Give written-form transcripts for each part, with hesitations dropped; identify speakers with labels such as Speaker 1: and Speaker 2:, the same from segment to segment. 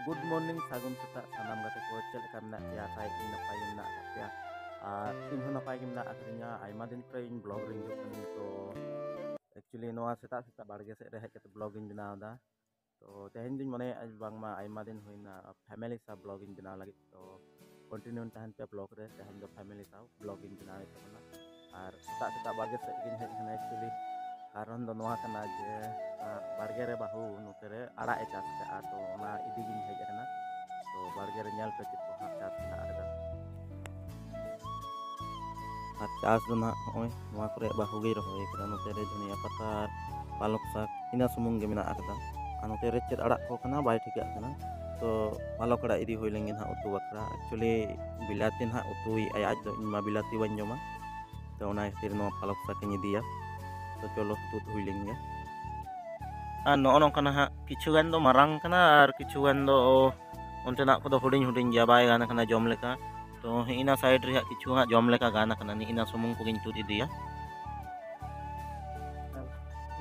Speaker 1: Good morning, Sagun Seta, Sanam Gate ko chel ka mena ya sai in na pai na ka ya. In ho na pai na akhrinya aima din pre in blog ring jo kan to actually noa seta seta barge se re ke blogging binaw da. To tehen din mone aj bang ma aima din hoina family sa blogging binaw lagi to continue tahan pe blog re tehen do family sa blogging binaw ito na. Ar seta seta barge se gin hej na actually karon do noa kana je barge re bahu nutere ara e chas ka to ona idi gin hej kana to barge re nyal pe chit ko ha chas na ada আর চাষ do na hoy noa kore bahu ge rohoy kada nutere dunia patar palok sak ina sumung ge mena akda anotere chet arak ko kana bai thika kana to palok ada idi hoy lengin ha utu bakra actually bilatin ha utui ay aj do ma bilati wanjoma to ona ikhtir no palok sak ni dia to cholo tut hoy lengge no ono kana ha kichugan do marang kana ar kichugan do ontenak ko do huding huding jabai gana kana jom leka to ina side re kichu ha jom leka gana kana ni ina sumung ko gin tut dia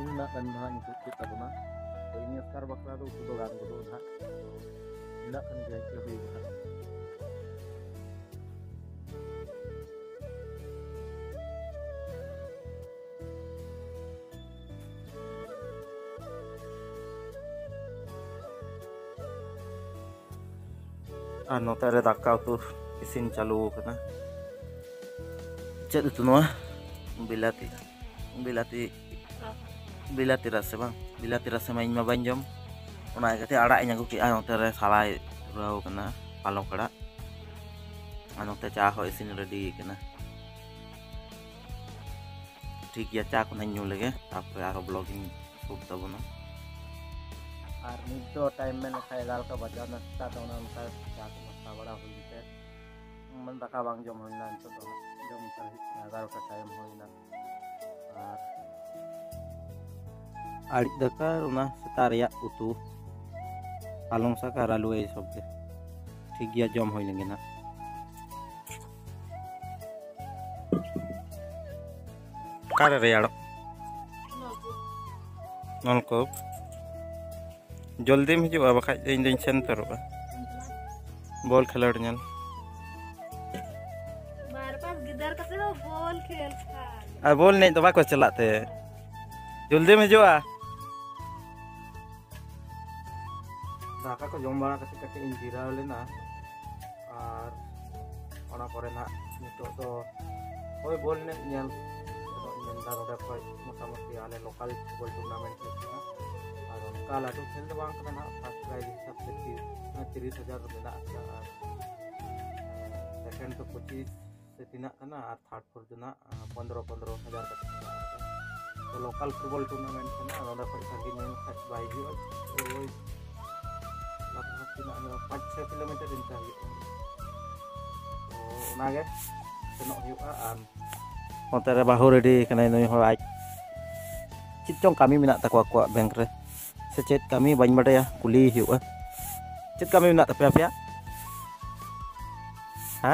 Speaker 1: ina kan ha ni tut kita buna to ini skar bakra do utu do gan do ha ina kan ge ke hoy ha note re daka utu isin chalu kana chet itu noa bilati bilati bilati rasa bang bilati rasa main ma banjom ona kate arak nya guki note re salai rau kana palok kada note cha ho isin ready kana ठीक ya cha ko nanyu lege tapre aro blogging sub tabuna আর নিজ time মেনে খাই গাল ka bajar na sta to na ta cha ko masta bada hoi te man daka bang jom hoina to jom tar na gar ka time hoina ar adik daka una setar ya utu along sa karalu ei sobge ঠিক ya jom hoi lenge na kare re yaro nolkop जल्दी में हिजुआ बखा इन दिन centre ball खेलड़ ñal
Speaker 2: बार पास गिदर कते दो ball खेल खा
Speaker 1: आ ball नहीं तो बाको चलाते जल्दी में हिजुआ दाका को जम बड़ा कते कते इन जिरा लेना और ona pore na nito to hoy bol ne ñal to ñanda roda koy motamoti ale local football tournament काला तो खेल बang kana first prize सबसे 30,000 रुपया ना सेकंड तो 25 से तीना kana और थर्ड फोर जना 15,000 का तो लोकल फुटबॉल टूर्नामेंट kana नोदा कोई संगी में खच बाई भी ओय लगभग तीना 5-6 किलोमीटर दिन चाहिए तो नागे सेनो हुआ onte re bahu ready kana noi ho aj chitong kami menak takwa kwa bank re secet kami bañ badaya kuli hiu cet kami menak tapi apa ya ha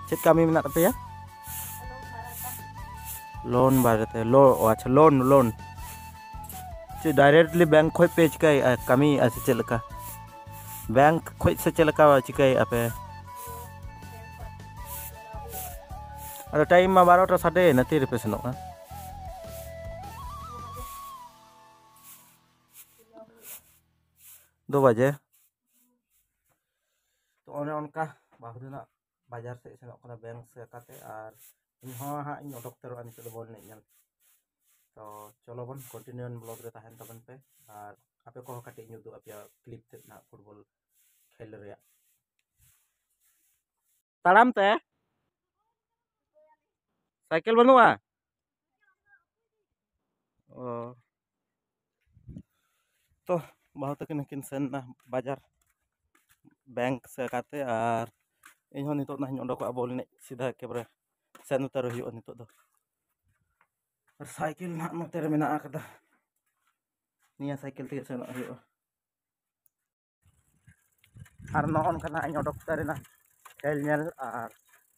Speaker 1: cet kami menak tapi ya loan barate lo acha loan ce directly bank khoi page kai kami ase chelaka bank khoi se chelaka chikai ape ada time ma 12 ta sade nati represent no 2 बजे तो ओने उनका बाहु ना बाजार से सेनok kana bank se kate ar in ho ha in odok tero an to bol ne nyal to cholo bon continue blog re tahan taban pe ar ape ko kate nyudu apya clip te na football khel re taram te cycle banua oh तो बहुत किन sen na bajar bank se kate ar इन हो नितो ना ओडक ball ने सीधा केबरे सेन उतर हुई नितो दो और साइकिल ना नोते रे मेना आकदा निया साइकिल ते सेन हुई और नॉन kana इन ओडक तरे ना खेल नेल और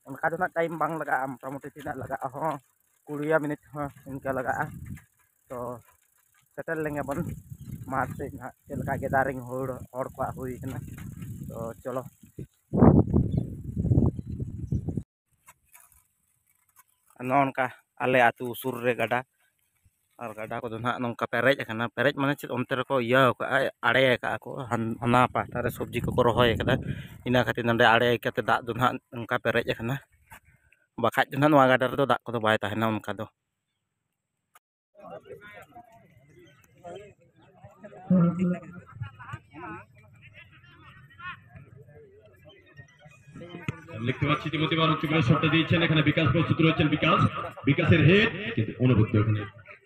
Speaker 1: उनका जो ना टाइम बांग लगा मोटामोटी तीना लगा हो 20 मिनट हो इनका लगा तो सेटल लेंगे बन माठ से ना चलका गैदरिंग हड़ को हुई कना तो चलो नौका आले आतु सुर रे गडा और गडा को ना नौका पेरेज कना पेरेज माने चेद onte reko iya ka आड़े का को हना पाटा रे सब्जी को रहोय कदा इना खातिर नंदे आड़े कते दाग दो ना नौका पेरेज कना बाखाज ना नवा गाडा रे दाग को बाय ताहेना उनका दो
Speaker 3: লিখতে পাচ্ছি ইতিমধ্যে মারুতিগুলো শটটা দিয়েছেন এখানে বিকাশ প্রস্তুত রয়েছেন বিকাশের হেড কিন্তু অনুভূতি ওখানে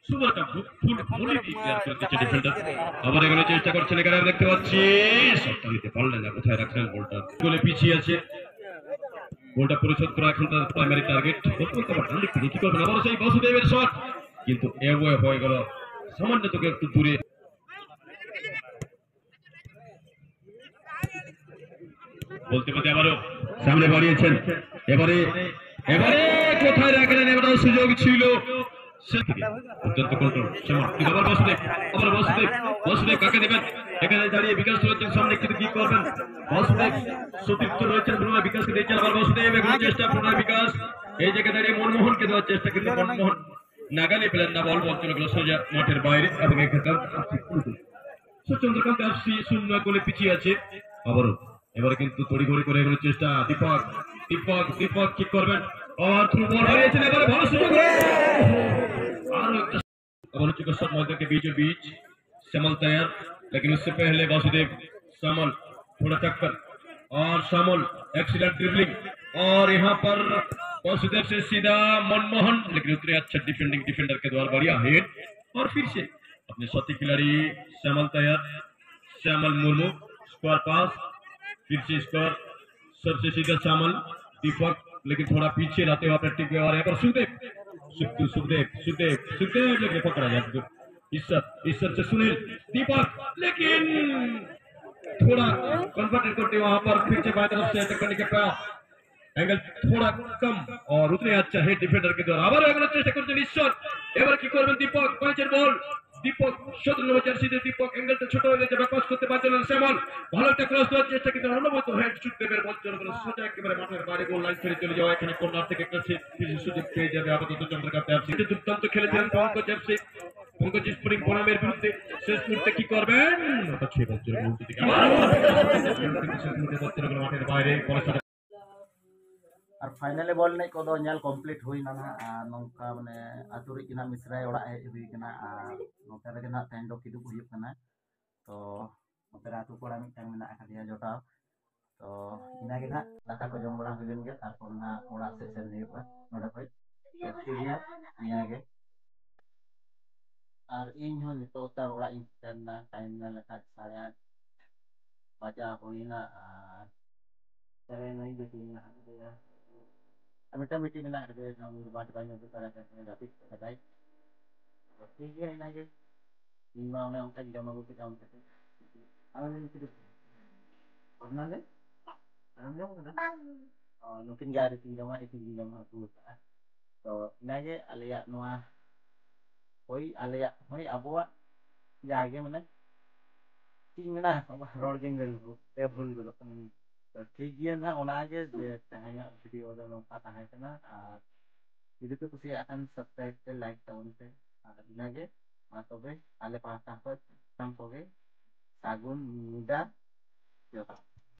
Speaker 3: সুবাটা ফুল ভলি দিয়ে করতেছে ডিফেন্ডার আবার এখানে চেষ্টা করছেন এখানে দেখতে পাচ্ছি শটটা দিতে পারলেন না কোথায় রাখলেন বলটা গোলে পিছিয়ে আছে বলটা পরিশোধ করা এখন তার প্রাইমারি টার্গেট বলতে পারতেন কি করবেন আবার সেই বাসুদেবের শট কিন্তু এওয়ে হয়ে গেল সামান্য তোকে একটু দূরে বলতে বলতে আবারও সামনে বাড়িয়েছেন এবারে এবারে কোথায় রাখলেন এবারও সুযোগ ছিল অত্যন্ত কন্ট্রোল আবার বাসুদেব কাকে দেবেন এখানে দাঁড়িয়ে বিকাশ রয়েছেন সামনে কিন্তু কি করবেন বাসুদেব সতীর্থ রয়েছেন প্রণয় বিকাশকে দিয়েছেন আবার বাসুদেব এখানে চেষ্টা প্রণয় বিকাশ এই জায়গায় দাঁড়িয়ে মনমোহনকে দেওয়ার চেষ্টা কিন্তু মনমোহন নাগালে পেলেন না বল চলে গেল সোজা মাঠের বাইরে এবং এক্ষেত্রে চন্দ্রকান্ত আসছি 0 গোলে পিছিয়ে আছে আবারও এবারে কিন্তু তড়িঘড়ি করে এগুলো চেষ্টা দীপক কি করবেন और थ्रू बॉल হয়েছে এবারে ভালো সুযোগ और अबल चुका शॉट मैदान के बीचों बीच समल तैयार लेकिन उससे पहले वासुदेव समल थोड़ा टक्कर और समल एक्सीलेंट ड्रिबलिंग और यहां पर वासुदेव से सीधा मनमोहन लेकिन उतरे अच्छा डिफेंडर के द्वारा बढ़िया हेड और फिर से अपने साथी खिलाड़ी समल तैयार श्यामल मुर्मू स्क्वायर पास फिर से स्कोर सर से सीधा श्यामल दीपक लेकिन थोड़ा पीछे लाते हुए अपने टीम के और यहाँ पर सुखदेव लेकिन पकड़ा जाए ईश्वर से सुनील दीपक लेकिन थोड़ा कन्वर्टेड करते वहां पर फिर से बाएं तरफ से अटैक करने के प्रयास एंगल थोड़ा कम और उतने अच्छा है डिफेंडर के द्वारा আবার এগুলো চেষ্টা করছেন ঈশ্বর এবার কি করবেন দীপক পাঁচের বল দীপক 17 নম্বর জার্সিতে দীপক অ্যাঙ্গেলটা ছোট হয়ে গেছে ব্যাকপাস করতে পারছেন না শ্যামল ভালো একটা ক্রস দেওয়ার চেষ্টা কিন্তু অনুমত হেড শুট দেবের বল চলে গেল সোজা একেবারে মাঠের বাইরে গোল লাইন ছেড়ে চলে যাওয়া এখানে কর্নার থেকে একটা সুযোগ পেয়ে যাবে আপাতত চন্দ্রকান্ত এফসি দুর্দান্ত খেলেছিলেন পঙ্কজ স্প্রিং বনামের বিরুদ্ধে শেষ মুহূর্তে কি করবেন ওটা ছুঁয়ে বল চলে মুহূর্তে থেকে মাঠের বাইরে
Speaker 1: और फाइनली बॉल नहीं को नेल कंप्लीट हुई ना नौका माने आतुरी किना मिश्राय ओड़ा हुई कना नोते रे ना टाइम दो किदु हुई कना तो नोते आतु कोड़ा मिटन मेना आकादिया जोटा तो इना के ना दाका को जम बड़ा हुईन गे तारपर ना ओड़ा से सेन हुई नोडे कोई ठीक है इना के और इन हो नितो तार ओड़ा इन ना टाइम ना लका साया बाजा हुईना तेरे नहीं देखिना मिट्टी मिला के हम बात बाई में तरह करते हैं रात को बताई तो ठीक है ना ये इन में उनका जमा को काम करते हैं हम itu pernah deh हम जमा kan mungkin gak ada pinjaman itu pinjaman aku so ini aja alia noa hoi alia hoi abuat jaga mana tinggal lah roll jenggal table dulu kan ठीक है ना होना aja tanya video udah lompat tanya kena video tuh pasti akan subscribe ke like tahun ke ini aja atau be ale pasang sampai sagun muda